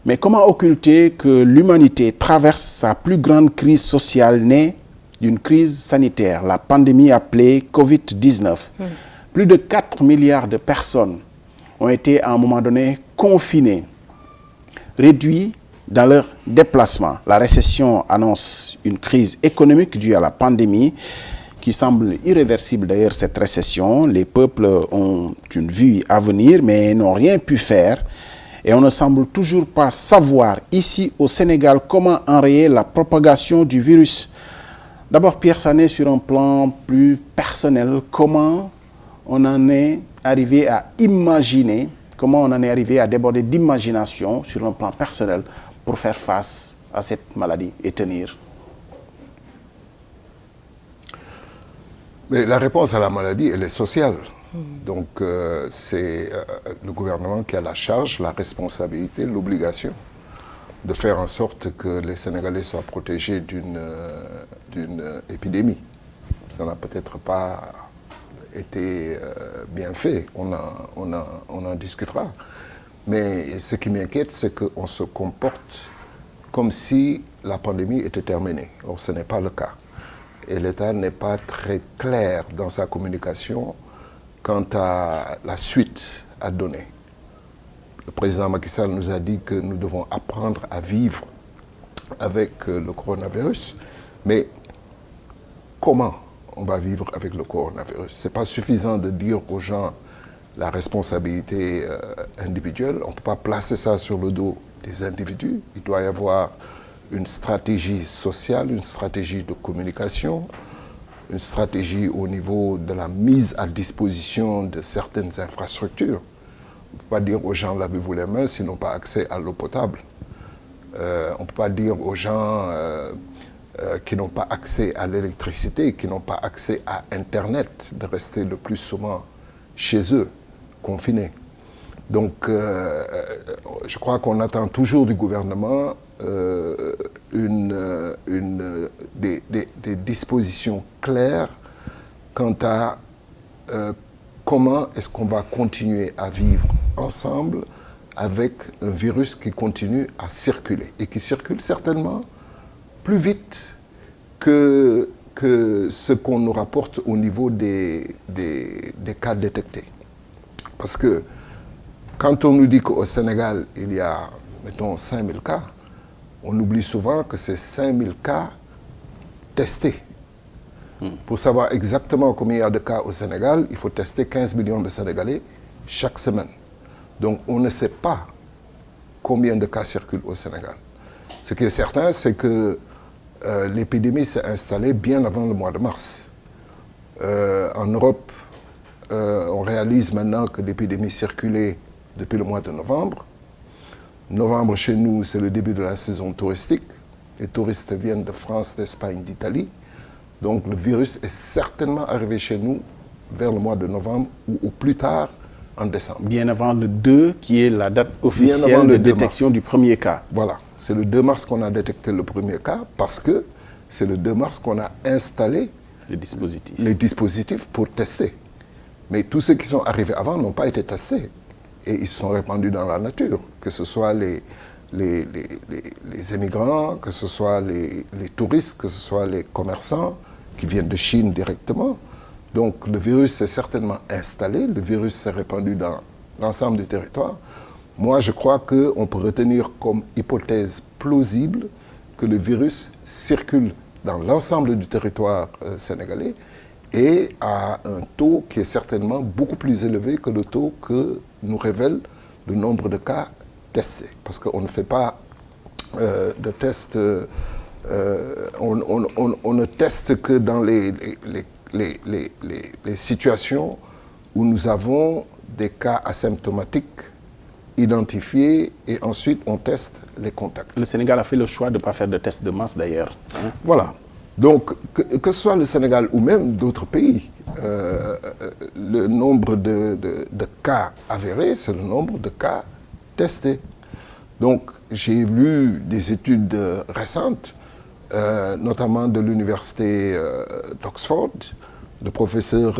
Mais comment occulter que l'humanité traverse sa plus grande crise sociale née d'une crise sanitaire, la pandémie appelée Covid-19. Plus de 4 milliards de personnes ont été à un moment donné confinées, réduits dans leur déplacement. La récession annonce une crise économique due à la pandémie qui semble irréversible d'ailleurs cette récession. Les peuples ont une vue à venir mais n'ont rien pu faire. Et on ne semble toujours pas savoir ici au Sénégal comment enrayer la propagation du virus. D'abord, Pierre Sané, sur un plan plus personnel, comment on en est arrivé à imaginer, comment on en est arrivé à déborder d'imagination sur un plan personnel pour faire face à cette maladie et tenir? Mais la réponse à la maladie, elle est sociale. Donc, c'est le gouvernement qui a la charge, la responsabilité, l'obligation de faire en sorte que les Sénégalais soient protégés d'une épidémie. Ça n'a peut-être pas été bien fait, on en discutera. Mais ce qui m'inquiète, c'est qu'on se comporte comme si la pandémie était terminée. Or, ce n'est pas le cas. Et l'État n'est pas très clair dans sa communication quant à la suite à donner. Le président Macky Sall nous a dit que nous devons apprendre à vivre avec le coronavirus, mais comment on va vivre avec le coronavirus? Ce n'est pas suffisant de dire aux gens la responsabilité individuelle, on ne peut pas placer ça sur le dos des individus. Il doit y avoir une stratégie sociale, une stratégie de communication, une stratégie au niveau de la mise à disposition de certaines infrastructures. On ne peut pas dire aux gens lavez-vous les mains s'ils n'ont pas accès à l'eau potable. On ne peut pas dire aux gens qui n'ont pas accès à l'électricité, qui n'ont pas accès à Internet, de rester le plus souvent chez eux, confinés. Donc, je crois qu'on attend toujours du gouvernement des dispositions claires quant à comment est-ce qu'on va continuer à vivre ensemble avec un virus qui continue à circuler et qui circule certainement plus vite que ce qu'on nous rapporte au niveau des cas détectés. Parce que quand on nous dit qu'au Sénégal, il y a, mettons, 5000 cas, on oublie souvent que c'est 5000 cas testés. Pour savoir exactement combien il y a de cas au Sénégal, il faut tester 15 millions de Sénégalais chaque semaine. Donc on ne sait pas combien de cas circulent au Sénégal. Ce qui est certain, c'est que l'épidémie s'est installée bien avant le mois de mars. En Europe, on réalise maintenant que l'épidémie circulait depuis le mois de novembre. Novembre, chez nous, c'est le début de la saison touristique. Les touristes viennent de France, d'Espagne, d'Italie. Donc le virus est certainement arrivé chez nous vers le mois de novembre ou au plus tard en décembre. Bien avant le 2, qui est la date officielle de détection du premier cas. Voilà, c'est le 2 mars qu'on a détecté le premier cas parce que c'est le 2 mars qu'on a installé les dispositifs pour tester. Mais tous ceux qui sont arrivés avant n'ont pas été testés. Et ils se sont répandus dans la nature, que ce soit les émigrants, que ce soit les touristes, que ce soit les commerçants qui viennent de Chine directement. Donc le virus s'est certainement installé, le virus s'est répandu dans l'ensemble du territoire. Moi, je crois qu'on peut retenir comme hypothèse plausible que le virus circule dans l'ensemble du territoire sénégalais et à un taux qui est certainement beaucoup plus élevé que le taux que nous révèle le nombre de cas testés. Parce qu'on ne fait pas de tests, on ne teste que dans les situations où nous avons des cas asymptomatiques identifiés et ensuite on teste les contacts. Le Sénégal a fait le choix de ne pas faire de tests de masse d'ailleurs. Hein? Voilà. Donc, que ce soit le Sénégal ou même d'autres pays, le nombre de cas avérés, c'est le nombre de cas testés. Donc, j'ai lu des études récentes, notamment de l'université d'Oxford, le professeur,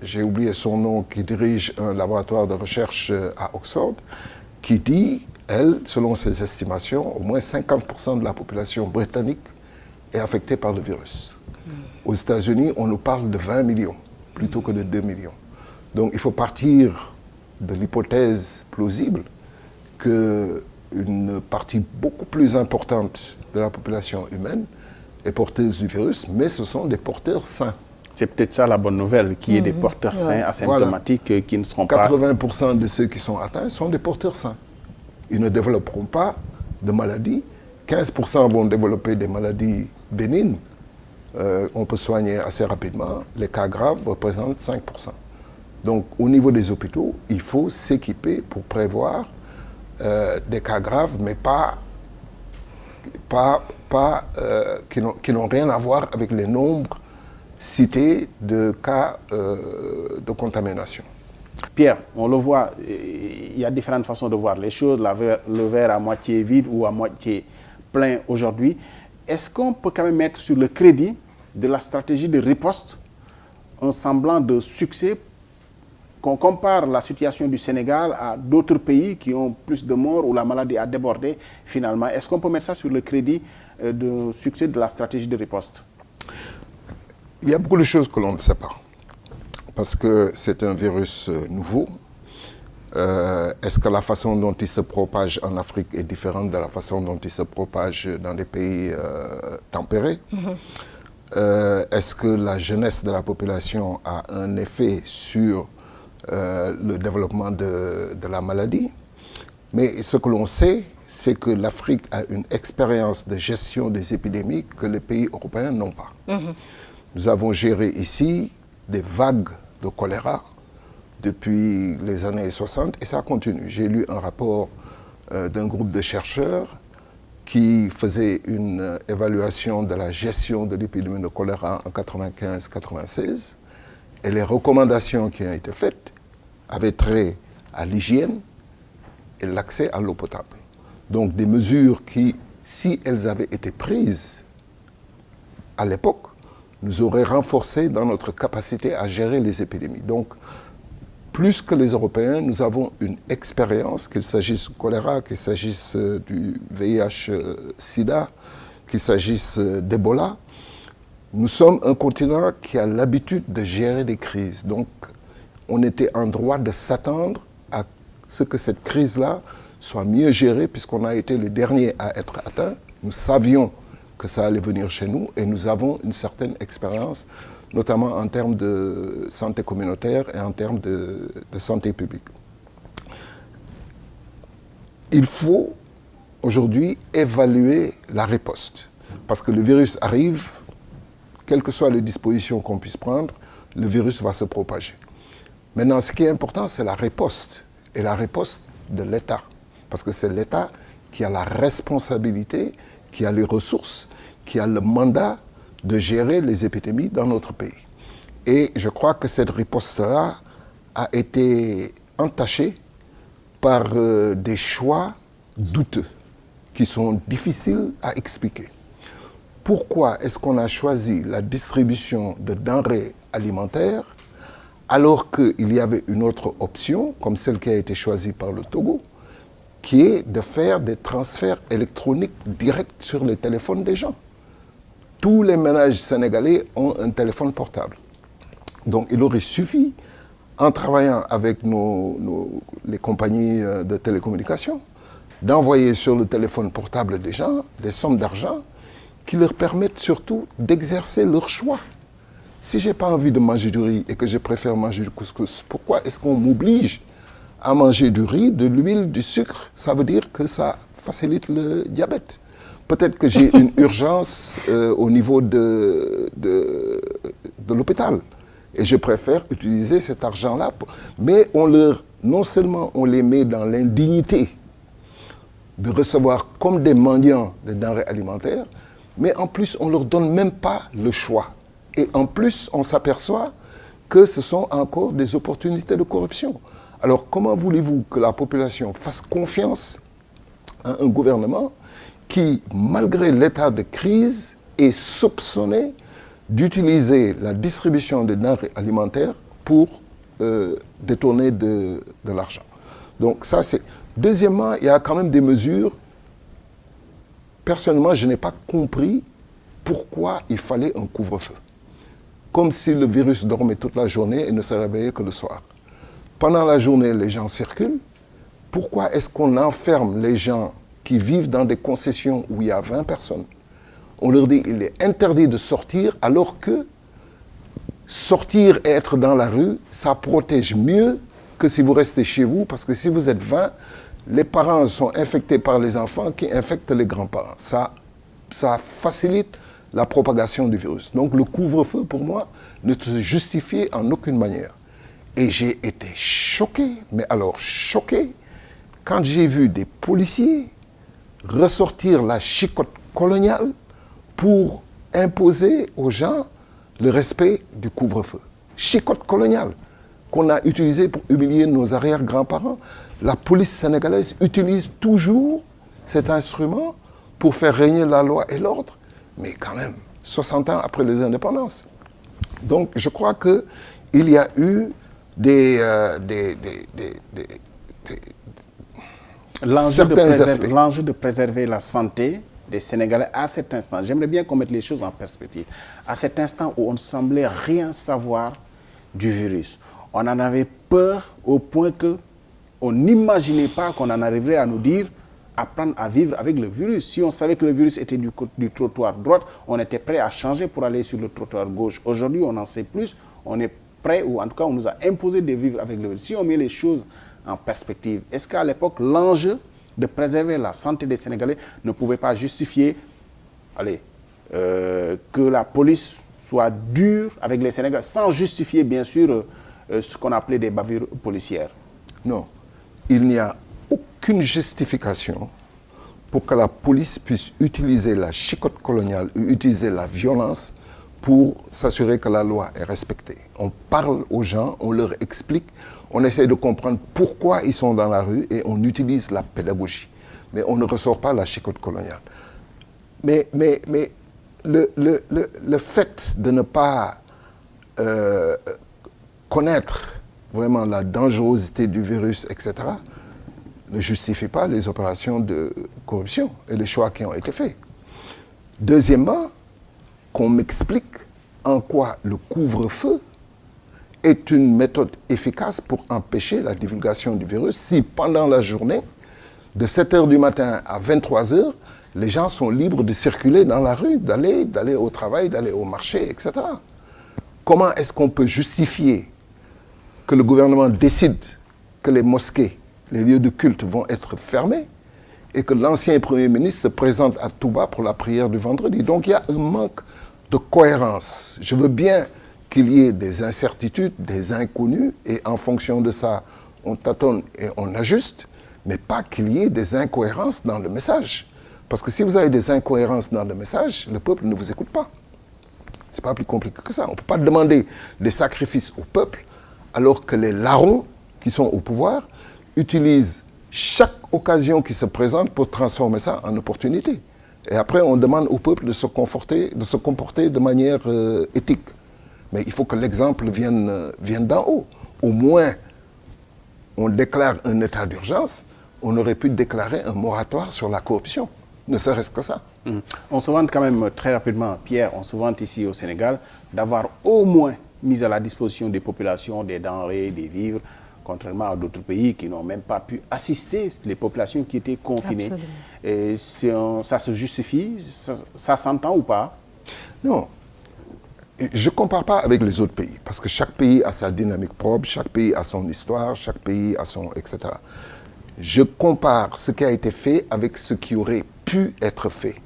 j'ai oublié son nom, qui dirige un laboratoire de recherche à Oxford, qui dit, elle, selon ses estimations, au moins 50% de la population britannique est affectée par le virus. Aux États-Unis, on nous parle de 20 millions plutôt que de 2 millions. Donc il faut partir de l'hypothèse plausible qu'une partie beaucoup plus importante de la population humaine est porteuse du virus, mais ce sont des porteurs sains. C'est peut-être ça la bonne nouvelle, qu'il y ait des porteurs sains, asymptomatiques, qui ne seront pas... 80% de ceux qui sont atteints sont des porteurs sains. Ils ne développeront pas de maladies. 15% vont développer des maladies bénignes. On peut soigner assez rapidement. Les cas graves représentent 5%. Donc, au niveau des hôpitaux, il faut s'équiper pour prévoir des cas graves, mais qui n'ont rien à voir avec les nombres cités de cas de contamination. Pierre, on le voit, il y a différentes façons de voir les choses, le verre à moitié vide ou à moitié plein aujourd'hui. Est-ce qu'on peut quand même mettre sur le crédit de la stratégie de riposte un semblant de succès, qu'on compare la situation du Sénégal à d'autres pays qui ont plus de morts où la maladie a débordé finalement? Est-ce qu'on peut mettre ça sur le crédit de succès de la stratégie de riposte? Il y a beaucoup de choses que l'on ne sait pas. Parce que c'est un virus nouveau. Est-ce que la façon dont il se propage en Afrique est différente de la façon dont il se propage dans des pays tempérés? Est-ce que la jeunesse de la population a un effet sur le développement de la maladie? Mais ce que l'on sait, c'est que l'Afrique a une expérience de gestion des épidémies que les pays européens n'ont pas. Nous avons géré ici des vagues de choléra depuis les années 60 et ça continue. J'ai lu un rapport d'un groupe de chercheurs qui faisait une évaluation de la gestion de l'épidémie de choléra en 95-96 et les recommandations qui ont été faites avaient trait à l'hygiène et l'accès à l'eau potable. Donc des mesures qui, si elles avaient été prises à l'époque, nous auraient renforcé dans notre capacité à gérer les épidémies. Donc, plus que les Européens, nous avons une expérience, qu'il s'agisse du choléra, qu'il s'agisse du VIH-Sida, qu'il s'agisse d'Ebola. Nous sommes un continent qui a l'habitude de gérer des crises. Donc, on était en droit de s'attendre à ce que cette crise-là soit mieux gérée, puisqu'on a été les derniers à être atteints. Nous savions que ça allait venir chez nous et nous avons une certaine expérience, notamment en termes de santé communautaire et en termes de santé publique. Il faut aujourd'hui évaluer la riposte parce que le virus arrive, quelles que soient les dispositions qu'on puisse prendre, le virus va se propager. Maintenant, ce qui est important, c'est la riposte et la riposte de l'État parce que c'est l'État qui a la responsabilité, qui a les ressources, qui a le mandat de gérer les épidémies dans notre pays. Et je crois que cette riposte-là a été entachée par des choix douteux qui sont difficiles à expliquer. Pourquoi est-ce qu'on a choisi la distribution de denrées alimentaires alors qu'il y avait une autre option, comme celle qui a été choisie par le Togo, qui est de faire des transferts électroniques directs sur les téléphones des gens. Tous les ménages sénégalais ont un téléphone portable. Donc il aurait suffi, en travaillant avec les compagnies de télécommunications, d'envoyer sur le téléphone portable des gens des sommes d'argent qui leur permettent surtout d'exercer leur choix. Si je n'ai pas envie de manger du riz et que je préfère manger du couscous, pourquoi est-ce qu'on m'oblige à manger du riz, de l'huile, du sucre? Ça veut dire que ça facilite le diabète. Peut-être que j'ai une urgence au niveau de l'hôpital. Et je préfère utiliser cet argent-là. Mais non seulement on les met dans l'indignité de recevoir comme des mendiants des denrées alimentaires, mais en plus on ne leur donne même pas le choix. Et en plus on s'aperçoit que ce sont encore des opportunités de corruption. Alors comment voulez-vous que la population fasse confiance à un gouvernement qui, malgré l'état de crise, est soupçonné d'utiliser la distribution des denrées alimentaires pour détourner de l'argent? Donc ça, c'est Deuxièmement, il y a quand même des mesures. Personnellement, je n'ai pas compris pourquoi il fallait un couvre-feu. Comme si le virus dormait toute la journée et ne se réveillait que le soir. Pendant la journée, les gens circulent. Pourquoi est-ce qu'on enferme les gens qui vivent dans des concessions où il y a 20 personnes? On leur dit qu'il est interdit de sortir, alors que sortir et être dans la rue, ça protège mieux que si vous restez chez vous, parce que si vous êtes 20, les parents sont infectés par les enfants qui infectent les grands-parents. Ça facilite la propagation du virus. Donc le couvre-feu, pour moi, ne se justifiait en aucune manière. Et j'ai été choqué, mais alors choqué, quand j'ai vu des policiers ressortir la chicotte coloniale pour imposer aux gens le respect du couvre-feu. Chicotte coloniale qu'on a utilisée pour humilier nos arrière-grands-parents. La police sénégalaise utilise toujours cet instrument pour faire régner la loi et l'ordre, mais quand même, 60 ans après les indépendances. Donc, je crois qu'il y a eu l'enjeu de préserver la santé des Sénégalais à cet instant. J'aimerais bien qu'on mette les choses en perspective. À cet instant où on ne semblait rien savoir du virus, on en avait peur au point qu'on n'imaginait pas qu'on en arriverait à nous dire apprendre à vivre avec le virus. Si on savait que le virus était du trottoir droite, on était prêt à changer pour aller sur le trottoir gauche. Aujourd'hui, on en sait plus, on est prêt, ou en tout cas, on nous a imposé de vivre avec le virus. Si on met les choses en perspective, est-ce qu'à l'époque, l'enjeu de préserver la santé des Sénégalais ne pouvait pas justifier que la police soit dure avec les Sénégalais, sans justifier, bien sûr, ce qu'on appelait des bavures policières? Non, il n'y a aucune justification pour que la police puisse utiliser la chicotte coloniale ou utiliser la violence pour s'assurer que la loi est respectée. On parle aux gens, on leur explique, on essaie de comprendre pourquoi ils sont dans la rue et on utilise la pédagogie. Mais on ne ressort pas la chicotte coloniale. Mais le fait de ne pas connaître vraiment la dangerosité du virus, etc., ne justifie pas les opérations de corruption et les choix qui ont été faits. Deuxièmement, qu'on m'explique en quoi le couvre-feu est une méthode efficace pour empêcher la divulgation du virus si pendant la journée, de 7h du matin à 23h, les gens sont libres de circuler dans la rue, d'aller au travail, d'aller au marché, etc. Comment est-ce qu'on peut justifier que le gouvernement décide que les mosquées, les lieux de culte vont être fermés et que l'ancien Premier ministre se présente à Touba pour la prière du vendredi? Donc il y a un manque de cohérence. Je veux bien qu'il y ait des incertitudes, des inconnus, et en fonction de ça, on tâtonne et on ajuste, mais pas qu'il y ait des incohérences dans le message. Parce que si vous avez des incohérences dans le message, le peuple ne vous écoute pas. Ce n'est pas plus compliqué que ça. On ne peut pas demander des sacrifices au peuple alors que les larrons qui sont au pouvoir utilisent chaque occasion qui se présente pour transformer ça en opportunité. Et après, on demande au peuple de se comporter de manière éthique. Mais il faut que l'exemple vienne d'en haut. Au moins, on déclare un état d'urgence, on aurait pu déclarer un moratoire sur la corruption. Ne serait-ce que ça. On se vante quand même très rapidement, Pierre, on se vante ici au Sénégal d'avoir au moins mis à la disposition des populations des denrées, des vivres, contrairement à d'autres pays qui n'ont même pas pu assister les populations qui étaient confinées. Et ça se justifie, ça s'entend ou pas? Non. Je ne compare pas avec les autres pays, parce que chaque pays a sa dynamique propre, chaque pays a son histoire, chaque pays a son... etc. Je compare ce qui a été fait avec ce qui aurait pu être fait.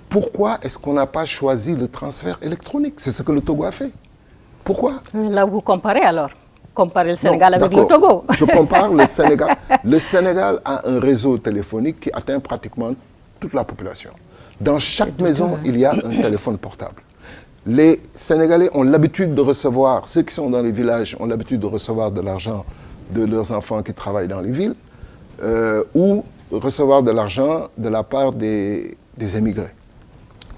Pourquoi est-ce qu'on n'a pas choisi le transfert électronique? C'est ce que le Togo a fait. Pourquoi? Là, vous comparez alors? Comparez le Sénégal avec le Togo. Je compare le Sénégal. Le Sénégal a un réseau téléphonique qui atteint pratiquement toute la population. Dans chaque maison, il y a un téléphone portable. Les Sénégalais ont l'habitude de recevoir, ceux qui sont dans les villages ont l'habitude de recevoir de l'argent de leurs enfants qui travaillent dans les villes, ou recevoir de l'argent de la part des émigrés.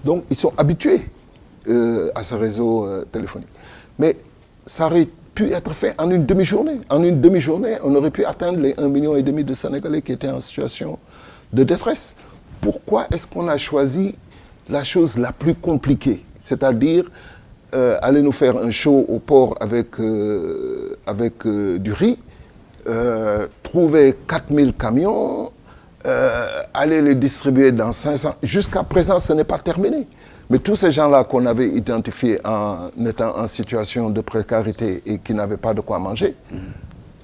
Donc, ils sont habitués à ce réseau téléphonique. Mais ça aurait pu être fait en une demi-journée. En une demi-journée, on aurait pu atteindre les 1,5 million de Sénégalais qui étaient en situation de détresse. Pourquoi est-ce qu'on a choisi la chose la plus compliquée, c'est-à-dire aller nous faire un show au port avec du riz, trouver 4000 camions, aller les distribuer dans 500. Jusqu'à présent, ce n'est pas terminé. Mais tous ces gens-là qu'on avait identifiés en étant en situation de précarité et qui n'avaient pas de quoi manger,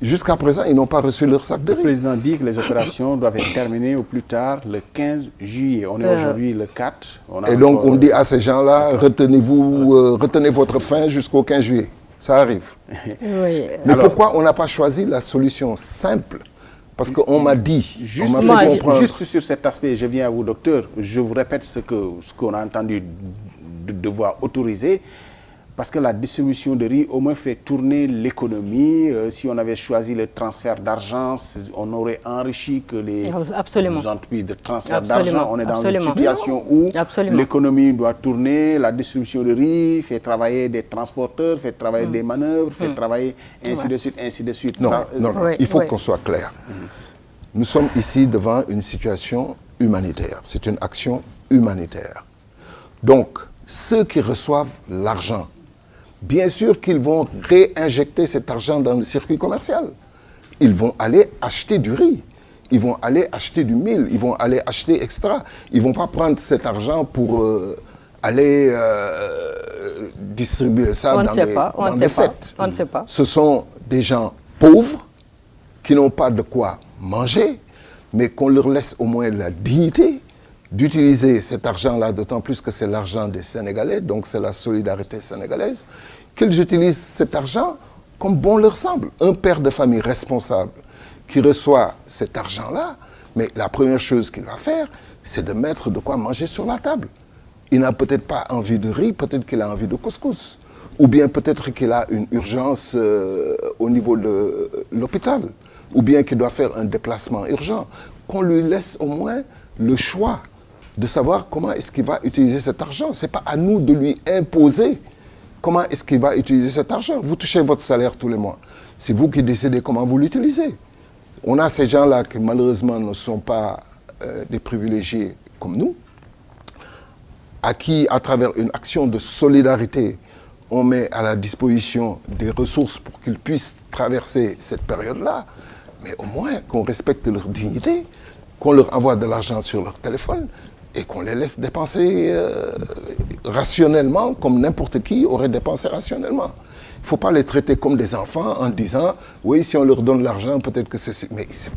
jusqu'à présent, ils n'ont pas reçu leur sac de riz. Le président dit que les opérations doivent être terminées au plus tard le 15 juillet. On est aujourd'hui le 4. Et donc, on dit à ces gens-là, retenez votre faim jusqu'au 15 juillet. Ça arrive. Oui. Mais alors, pourquoi on n'a pas choisi la solution simple? Parce qu'on m'a dit, juste sur cet aspect, je viens à vous, docteur, je vous répète ce qu'on a entendu de devoir autoriser, parce que la distribution de riz au moins fait tourner l'économie. Si on avait choisi le transfert d'argent, on aurait enrichi que les entreprises de transfert d'argent. On est dans une situation où l'économie doit tourner, la distribution de riz fait travailler des transporteurs, fait travailler des manœuvres, fait travailler ainsi de suite, ainsi de suite. Non, il faut qu'on soit clair. Nous sommes ici devant une situation humanitaire. C'est une action humanitaire. Donc, ceux qui reçoivent l'argent, bien sûr qu'ils vont réinjecter cet argent dans le circuit commercial. Ils vont aller acheter du riz, ils vont aller acheter du mil, ils vont aller acheter extra. Ils ne vont pas prendre cet argent pour aller distribuer ça dans des fêtes. On ne sait pas. Ce sont des gens pauvres qui n'ont pas de quoi manger, mais qu'on leur laisse au moins la dignité d'utiliser cet argent-là, d'autant plus que c'est l'argent des Sénégalais, donc c'est la solidarité sénégalaise, qu'ils utilisent cet argent comme bon leur semble. Un père de famille responsable qui reçoit cet argent-là, mais la première chose qu'il va faire, c'est de mettre de quoi manger sur la table. Il n'a peut-être pas envie de riz, peut-être qu'il a envie de couscous. Ou bien peut-être qu'il a une urgence au niveau de l'hôpital. Ou bien qu'il doit faire un déplacement urgent. Qu'on lui laisse au moins le choix de savoir comment est-ce qu'il va utiliser cet argent. Ce n'est pas à nous de lui imposer comment est-ce qu'il va utiliser cet argent. Vous touchez votre salaire tous les mois. C'est vous qui décidez comment vous l'utilisez. On a ces gens-là qui malheureusement ne sont pas des privilégiés comme nous, à qui, à travers une action de solidarité, on met à la disposition des ressources pour qu'ils puissent traverser cette période-là, mais au moins qu'on respecte leur dignité, qu'on leur envoie de l'argent sur leur téléphone et qu'on les laisse dépenser rationnellement, comme n'importe qui aurait dépensé rationnellement. Il ne faut pas les traiter comme des enfants en disant « oui, si on leur donne l'argent, peut-être que c'est... » Mais c'est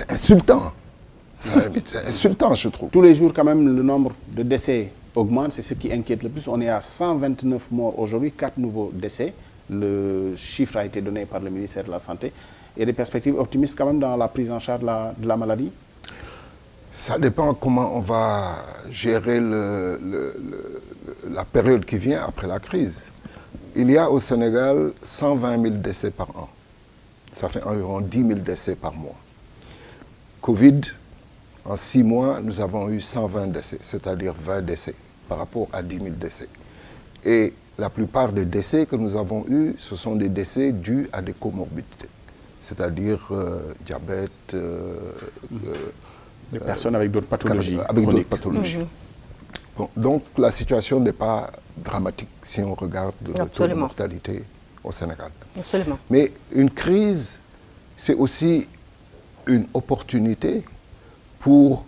insultant. C'est insultant, je trouve. Tous les jours, quand même, le nombre de décès augmente. C'est ce qui inquiète le plus. On est à 129 morts aujourd'hui, 4 nouveaux décès. Le chiffre a été donné par le ministère de la Santé. Il y a des perspectives optimistes quand même dans la prise en charge de la maladie? Ça dépend comment on va gérer la période qui vient après la crise. Il y a au Sénégal 120 000 décès par an. Ça fait environ 10 000 décès par mois. Covid, en 6 mois, nous avons eu 120 décès, c'est-à-dire 20 décès par rapport à 10 000 décès. Et la plupart des décès que nous avons eus, ce sont des décès dus à des comorbidités, c'est-à-dire diabète, des personnes avec d'autres pathologies. Bon, donc la situation n'est pas dramatique si on regarde le taux de mortalité au Sénégal. Absolument. Mais une crise, c'est aussi une opportunité pour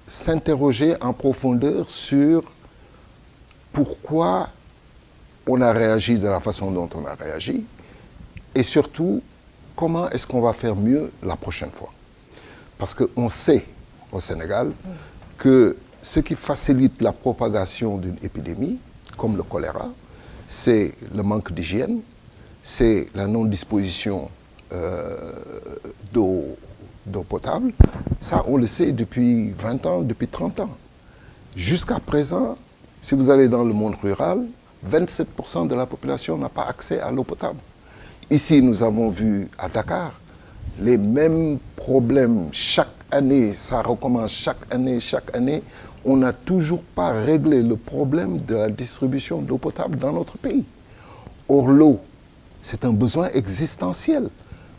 s'interroger en profondeur sur pourquoi on a réagi de la façon dont on a réagi et surtout comment est-ce qu'on va faire mieux la prochaine fois. Parce qu'on sait au Sénégal que ce qui facilite la propagation d'une épidémie, comme le choléra, c'est le manque d'hygiène, c'est la non-disposition d'eau potable. Ça, on le sait depuis 20 ans, depuis 30 ans. Jusqu'à présent, si vous allez dans le monde rural, 27% de la population n'a pas accès à l'eau potable. Ici, nous avons vu à Dakar les mêmes problèmes chaque année, ça recommence chaque année. On n'a toujours pas réglé le problème de la distribution d'eau potable dans notre pays. Or, l'eau, c'est un besoin existentiel.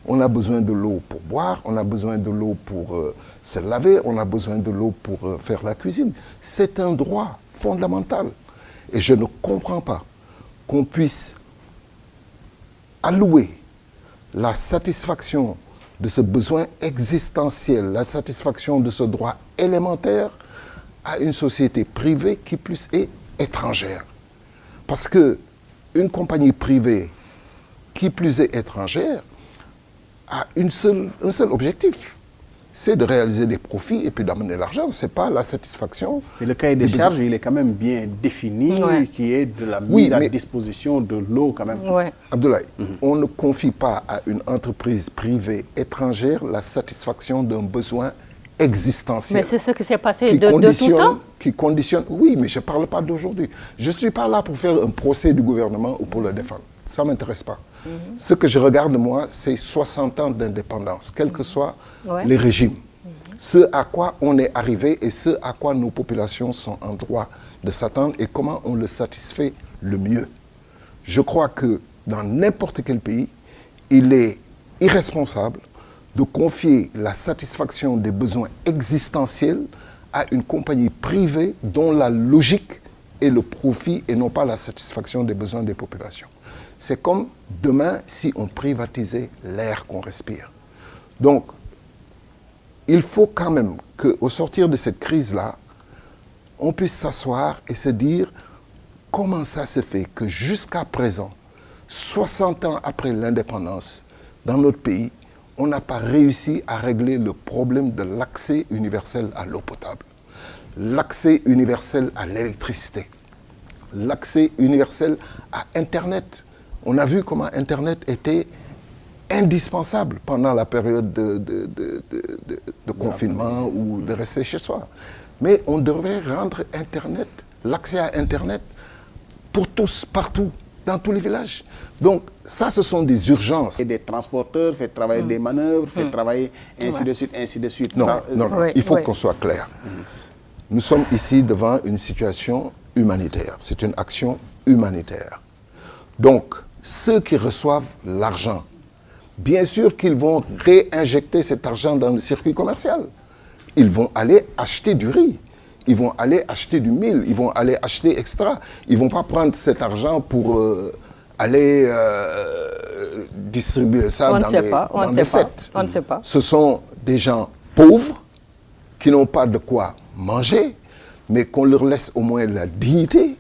On a besoin de l'eau pour boire, on a besoin de l'eau pour se laver, on a besoin de l'eau pour faire la cuisine. C'est un droit fondamental. Et je ne comprends pas qu'on puisse allouer la satisfaction de ce besoin existentiel, la satisfaction de ce droit élémentaire à une société privée qui plus est étrangère. Parce que une compagnie privée qui plus est étrangère a un seul objectif, c'est de réaliser des profits et puis d'amener l'argent. Ce n'est pas la satisfaction. Mais le cahier des charges, il est quand même bien défini, qui est de la mise à disposition de l'eau quand même. Ouais. Abdoulaye, on ne confie pas à une entreprise privée étrangère la satisfaction d'un besoin existentiel. Mais c'est ce qui s'est passé de tout temps. Qui conditionne, oui, mais je ne parle pas d'aujourd'hui. Je ne suis pas là pour faire un procès du gouvernement ou pour le défendre. Ça ne m'intéresse pas. Ce que je regarde, moi, c'est 60 ans d'indépendance, quels que soient les régimes. Ce à quoi on est arrivé et ce à quoi nos populations sont en droit de s'attendre et comment on le satisfait le mieux. Je crois que dans n'importe quel pays, il est irresponsable de confier la satisfaction des besoins existentiels à une compagnie privée dont la logique est le profit et non pas la satisfaction des besoins des populations. C'est comme demain si on privatisait l'air qu'on respire. Donc, il faut quand même qu'au sortir de cette crise-là, on puisse s'asseoir et se dire comment ça se fait que jusqu'à présent, 60 ans après l'indépendance, dans notre pays, on n'a pas réussi à régler le problème de l'accès universel à l'eau potable, l'accès universel à l'électricité, l'accès universel à Internet. On a vu comment Internet était indispensable pendant la période de confinement ou de rester chez soi. Mais on devrait rendre Internet, l'accès à Internet pour tous, partout, dans tous les villages. Donc, ça, ce sont des urgences. Et des transporteurs, fait travailler des manœuvres, fait travailler ainsi de suite, ainsi de suite. Non, Ça, il faut qu'on soit clair. Nous sommes ici devant une situation humanitaire. C'est une action humanitaire. Donc, ceux qui reçoivent l'argent, bien sûr qu'ils vont réinjecter cet argent dans le circuit commercial. Ils vont aller acheter du riz, ils vont aller acheter du mil, ils vont aller acheter extra. Ils ne vont pas prendre cet argent pour aller distribuer ça dans des fêtes. On ne sait pas. Ce sont des gens pauvres qui n'ont pas de quoi manger, mais qu'on leur laisse au moins la dignité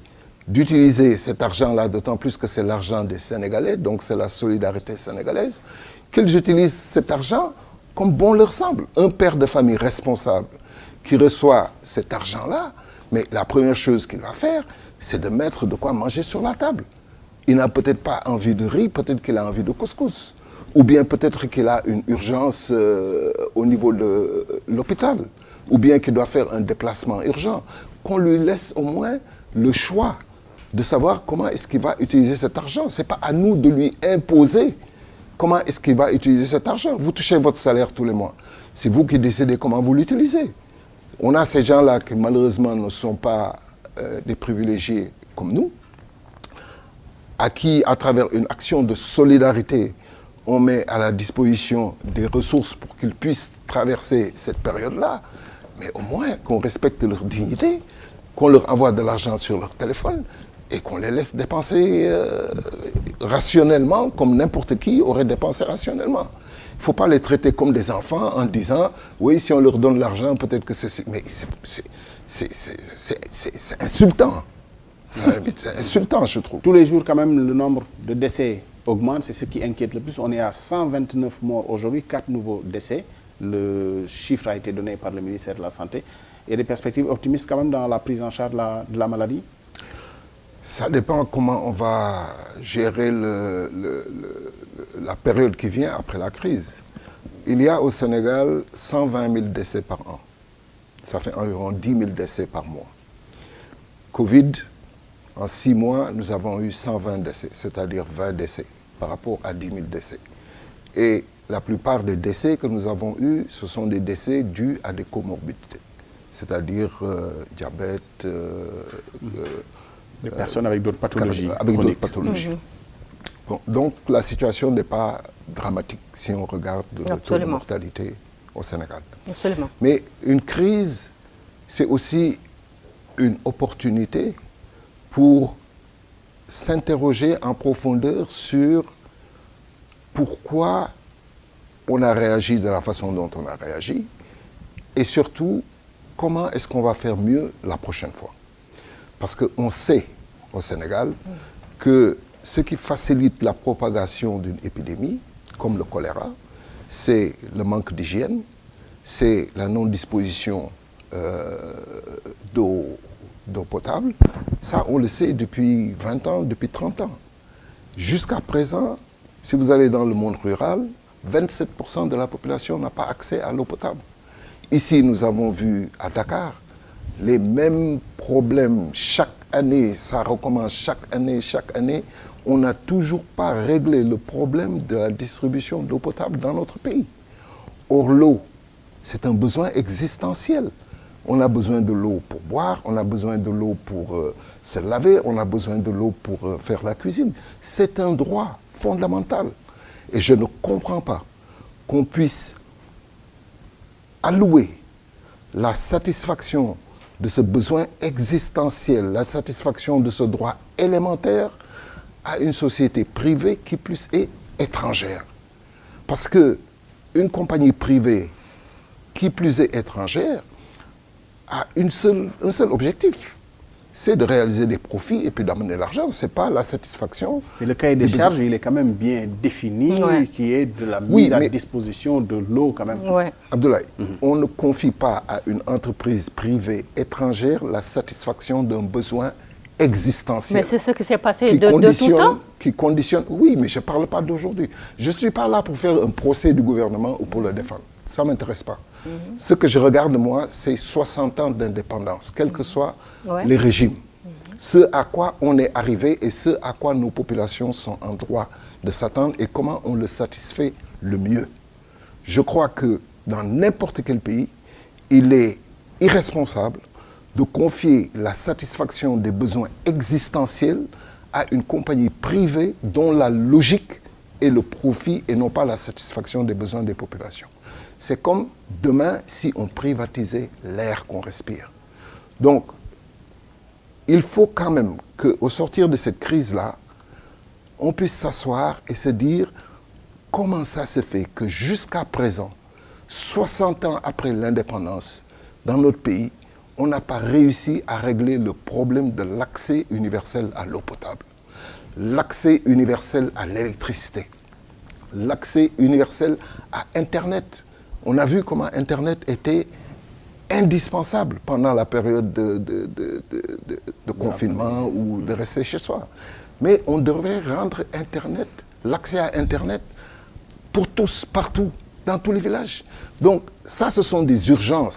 d'utiliser cet argent-là, d'autant plus que c'est l'argent des Sénégalais, donc c'est la solidarité sénégalaise, qu'ils utilisent cet argent comme bon leur semble. Un père de famille responsable qui reçoit cet argent-là, mais la première chose qu'il va faire, c'est de mettre de quoi manger sur la table. Il n'a peut-être pas envie de riz, peut-être qu'il a envie de couscous. Ou bien peut-être qu'il a une urgence au niveau de l'hôpital. Ou bien qu'il doit faire un déplacement urgent. Qu'on lui laisse au moins le choix de savoir comment est-ce qu'il va utiliser cet argent. Ce n'est pas à nous de lui imposer comment est-ce qu'il va utiliser cet argent. Vous touchez votre salaire tous les mois. C'est vous qui décidez comment vous l'utilisez. On a ces gens-là qui malheureusement ne sont pas des privilégiés comme nous, à qui, à travers une action de solidarité, on met à la disposition des ressources pour qu'ils puissent traverser cette période-là, mais au moins qu'on respecte leur dignité, qu'on leur envoie de l'argent sur leur téléphone et qu'on les laisse dépenser rationnellement, comme n'importe qui aurait dépensé rationnellement. Il ne faut pas les traiter comme des enfants en disant « oui, si on leur donne l'argent, peut-être que c'est... » Mais c'est insultant. C'est insultant, je trouve. Tous les jours, quand même, le nombre de décès augmente. C'est ce qui inquiète le plus. On est à 129 morts aujourd'hui, 4 nouveaux décès. Le chiffre a été donné par le ministère de la Santé. Il y a des perspectives optimistes quand même dans la prise en charge de la maladie? Ça dépend comment on va gérer la période qui vient après la crise. Il y a au Sénégal 120 000 décès par an. Ça fait environ 10 000 décès par mois. Covid, en 6 mois, nous avons eu 120 décès, c'est-à-dire 20 décès par rapport à 10 000 décès. Et la plupart des décès que nous avons eus, ce sont des décès dus à des comorbidités, c'est-à-dire diabète, des personnes avec d'autres pathologies. Avec d'autres pathologies. Bon, donc la situation n'est pas dramatique si on regarde le taux de Absolument. mortalité au Sénégal. Absolument. Mais une crise, c'est aussi une opportunité pour s'interroger en profondeur sur pourquoi on a réagi de la façon dont on a réagi et surtout comment est-ce qu'on va faire mieux la prochaine fois. Parce qu'on sait au Sénégal que ce qui facilite la propagation d'une épidémie, comme le choléra, c'est le manque d'hygiène, c'est la non-disposition d'eau potable. Ça, on le sait depuis 20 ans, depuis 30 ans. Jusqu'à présent, si vous allez dans le monde rural, 27% de la population n'a pas accès à l'eau potable. Ici, nous avons vu à Dakar les mêmes problèmes chaque année, ça recommence chaque année. On n'a toujours pas réglé le problème de la distribution d'eau potable dans notre pays. Or, l'eau, c'est un besoin existentiel. On a besoin de l'eau pour boire, on a besoin de l'eau pour se laver, on a besoin de l'eau pour faire la cuisine. C'est un droit fondamental. Et je ne comprends pas qu'on puisse allouer la satisfaction de ce besoin existentiel, la satisfaction de ce droit élémentaire à une société privée qui plus est étrangère. Parce que une compagnie privée qui plus est étrangère a un seul objectif, c'est de réaliser des profits et puis d'amener l'argent. Ce n'est pas la satisfaction. Et le cahier des charges, il est quand même bien défini, qui est de la mise à disposition de l'eau quand même. Ouais. Abdoulaye, on ne confie pas à une entreprise privée étrangère la satisfaction d'un besoin existentiel. Mais c'est ce qui s'est passé de tout temps. Qui conditionne. Oui, mais je ne parle pas d'aujourd'hui. Je ne suis pas là pour faire un procès du gouvernement ou pour le défendre. Ça ne m'intéresse pas. Ce que je regarde, moi, c'est 60 ans d'indépendance, quels que soient les régimes. Ce à quoi on est arrivé et ce à quoi nos populations sont en droit de s'attendre et comment on le satisfait le mieux. Je crois que dans n'importe quel pays, il est irresponsable de confier la satisfaction des besoins existentiels à une compagnie privée dont la logique est le profit et non pas la satisfaction des besoins des populations. C'est comme demain si on privatisait l'air qu'on respire. Donc, il faut quand même qu'au sortir de cette crise-là, on puisse s'asseoir et se dire comment ça se fait que jusqu'à présent, 60 ans après l'indépendance, dans notre pays, on n'a pas réussi à régler le problème de l'accès universel à l'eau potable, l'accès universel à l'électricité, l'accès universel à Internet. On a vu comment Internet était indispensable pendant la période de confinement ou de rester chez soi. Mais on devrait rendre Internet, l'accès à Internet pour tous, partout, dans tous les villages. Donc ça, ce sont des urgences.